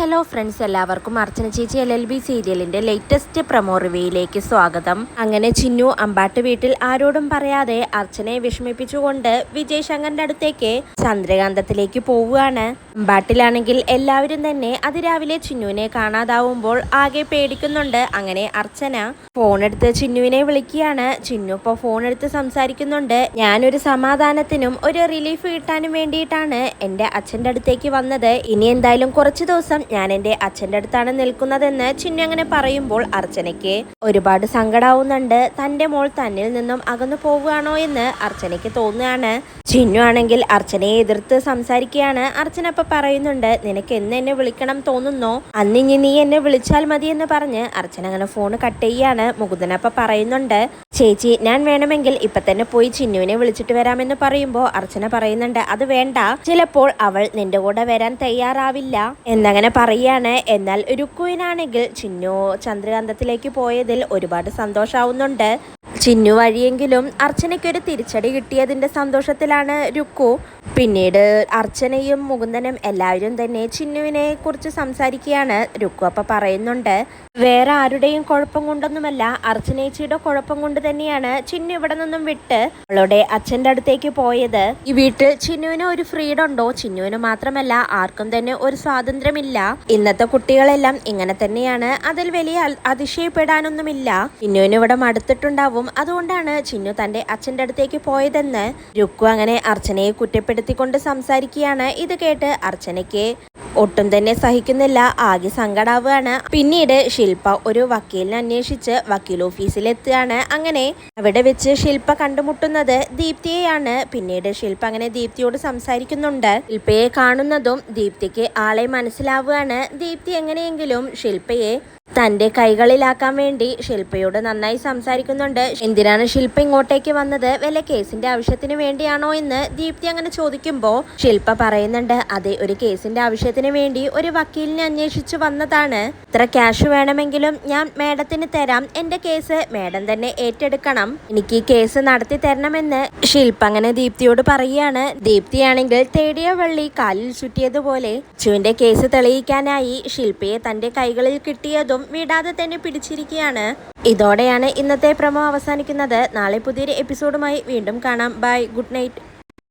Hello friends, എല്ലാവർക്കും അർച്ചന ചേച്ചി LLB സീരിയലിന്റെ ലേറ്റസ്റ്റ് പ്രൊമോ റിവ്യൂയിലേക്ക് സ്വാഗതം. അങ്ങനെ ചിന്നു അമ്പാട്ട് വീട്ടിൽ ആരോടും പറയാതെ അർച്ചനയെ വിഷമിപ്പിച്ചുകൊണ്ട് വിജയ് ശങ്കറിന്റെ അടുത്തേക്ക് ചന്ദ്രകാന്തത്തിലേക്ക് പോവുകയാണ്. അമ്പാട്ടിലാണെങ്കിൽ എല്ലാവരും തന്നെ അതിരാവിലെ ചിന്നുവിനെ കാണാതാവുമ്പോൾ ആകെ പേടിക്കുന്നുണ്ട്. അങ്ങനെ അർച്ചന ഫോണെടുത്ത് ചിന്നുവിനെ വിളിക്കുകയാണ്. ചിന്നു ഇപ്പോൾ ഫോണെടുത്ത് സംസാരിക്കുന്നുണ്ട്. ഞാനൊരു സമാധാനത്തിനും ഒരു റിലീഫ് കിട്ടാനും വേണ്ടിയിട്ടാണ് എൻ്റെ അച്ഛൻ്റെ അടുത്തേക്ക് വന്നത്. ഇനി എന്തായാലും കുറച്ച് ദിവസം ഞാൻ എൻ്റെ അച്ഛൻ്റെ അടുത്താണ് നിൽക്കുന്നതെന്ന് ചിന്നു അങ്ങനെ പറയുമ്പോൾ അർച്ചനയ്ക്ക് ഒരുപാട് സങ്കടാവുന്നുണ്ട്. തൻ്റെ മോൾ തന്നിൽ നിന്നും അകന്നു പോവുകയാണോ എന്ന് അർച്ചനയ്ക്ക് തോന്നുകയാണ്. ചിന്നു ആണെങ്കിൽ അർച്ചനയെ എതിർത്ത് സംസാരിക്കുകയാണ്. അർച്ചന അപ്പൊ പറയുന്നുണ്ട്, നിനക്ക് എന്ന് എന്നെ വിളിക്കണം തോന്നുന്നോ, അന്നിഞ്ഞ് നീ എന്നെ വിളിച്ചാൽ മതി എന്ന് പറഞ്ഞ് അർച്ചന അങ്ങനെ ഫോൺ കട്ട് ചെയ്യാണ്. മുകുന്ദനപ്പ പറയുന്നുണ്ട്, ചേച്ചി ഞാൻ വേണമെങ്കിൽ ഇപ്പൊ തന്നെ പോയി ചിന്നുവിനെ വിളിച്ചിട്ട് വരാമെന്ന് പറയുമ്പോൾ അർച്ചന പറയുന്നുണ്ട്, അത് വേണ്ട, ചിലപ്പോൾ അവൾ നിന്റെ കൂടെ വരാൻ തയ്യാറാവില്ല എന്നങ്ങനെ പറയാണ്. എന്നാൽ രുക്കുവിനാണെങ്കിൽ ചിന്നു ചന്ദ്രകാന്തത്തിലേക്ക് പോയതിൽ ഒരുപാട് സന്തോഷാവുന്നുണ്ട്. ചിന്നു വഴിയെങ്കിലും അർച്ചനയ്ക്കൊരു തിരിച്ചടി കിട്ടിയതിന്റെ സന്തോഷത്തിലാണ് രുക്കു. പിന്നീട് അർച്ചനയും മുകുന്ദനും എല്ലാവരും തന്നെ ചിന്നുവിനെ കുറിച്ച് സംസാരിക്കുകയാണ്. രുക്കു അപ്പൊ പറയുന്നുണ്ട്, വേറെ ആരുടെയും കുഴപ്പം കൊണ്ടൊന്നുമല്ല, അർച്ചനേച്ചിയുടെ കുഴപ്പം കൊണ്ട് തന്നെയാണ് ചിന്നു ഇവിടെ നിന്നും വിട്ട് അവളുടെ അച്ഛൻ്റെ അടുത്തേക്ക് പോയത്. ഈ വീട്ടിൽ ചിന്നുവിന് ഒരു ഫ്രീഡം ഉണ്ടോ? ചിന്നുവിന് മാത്രമല്ല ആർക്കും തന്നെ ഒരു സ്വാതന്ത്ര്യമില്ല. ഇന്നത്തെ കുട്ടികളെല്ലാം ഇങ്ങനെ തന്നെയാണ്. അതിൽ വലിയ അതിശയപ്പെടാനൊന്നുമില്ല. ചിന്നുവിന് ഇവിടെ മടുത്തിട്ടുണ്ടാവും. അതുകൊണ്ടാണ് ചിന്നു തന്റെ അച്ഛൻ്റെ അടുത്തേക്ക് പോയതെന്ന് രുക്കു അങ്ങനെ അർച്ചനയെ കുറ്റപ്പെടുത്തിക്കൊണ്ട് സംസാരിക്കുകയാണ്. ഇത് കേട്ട് അർച്ചനയ്ക്ക് ഒട്ടും തന്നെ സഹിക്കുന്നില്ല, ആകെ സങ്കടാവുകയാണ്. പിന്നീട് ശില്പ ഒരു വക്കീലിനെ അന്വേഷിച്ച് വക്കീൽ ഓഫീസിലെത്തുകയാണ്. അങ്ങനെ അവിടെ വെച്ച് ശില്പ കണ്ടുമുട്ടുന്നത് ദീപ്തിയെയാണ്. പിന്നീട് ശില്പ അങ്ങനെ ദീപ്തിയോട് സംസാരിക്കുന്നുണ്ട്. ശില്പയെ കാണുന്നതും ദീപ്തിക്ക് ആളെ മനസ്സിലാവുകയാണ്. ദീപ്തി എങ്ങനെയെങ്കിലും ശില്പയെ തന്റെ കൈകളിലാക്കാൻ വേണ്ടി ശില്പയോട് നന്നായി സംസാരിക്കുന്നുണ്ട്. എന്തിനാണ് ശില്പ ഇങ്ങോട്ടേക്ക് വന്നത്, വല്ല കേസിന്റെ ആവശ്യത്തിന് വേണ്ടിയാണോ എന്ന് ദീപ്തി അങ്ങനെ ചോദിക്കുമ്പോൾ ശില്പ പറയുന്നുണ്ട്, അതെ, ഒരു കേസിന്റെ ആവശ്യത്തിന് വേണ്ടി ഒരു വക്കീലിനെ അന്വേഷിച്ചു വന്നതാണ്. ഇത്ര ക്യാഷ് വേണമെങ്കിലും ഞാൻ മേഡത്തിന് തരാം, എന്റെ കേസ് മേഡം തന്നെ ഏറ്റെടുക്കണം, എനിക്ക് ഈ കേസ് നടത്തി തരണമെന്ന് ശില്പ അങ്ങനെ ദീപ്തിയോട് പറയുകയാണ്. ദീപ്തിയാണെങ്കിൽ തേടിയ വള്ളി കാലിൽ ചുറ്റിയതുപോലെ ചുവിന്റെ കേസ് തെളിയിക്കാനായി ശില്പയെ തന്റെ കൈകളിൽ കിട്ടിയതും വിടാതെ തന്നെ പിടിച്ചിരിക്കുകയാണ്. ഇതോടെയാണ് ഇന്നത്തെ പ്രൊമോ അവസാനിക്കുന്നത്. നാളെ പുതിയൊരു എപ്പിസോഡുമായി വീണ്ടും കാണാം. Bye, good night.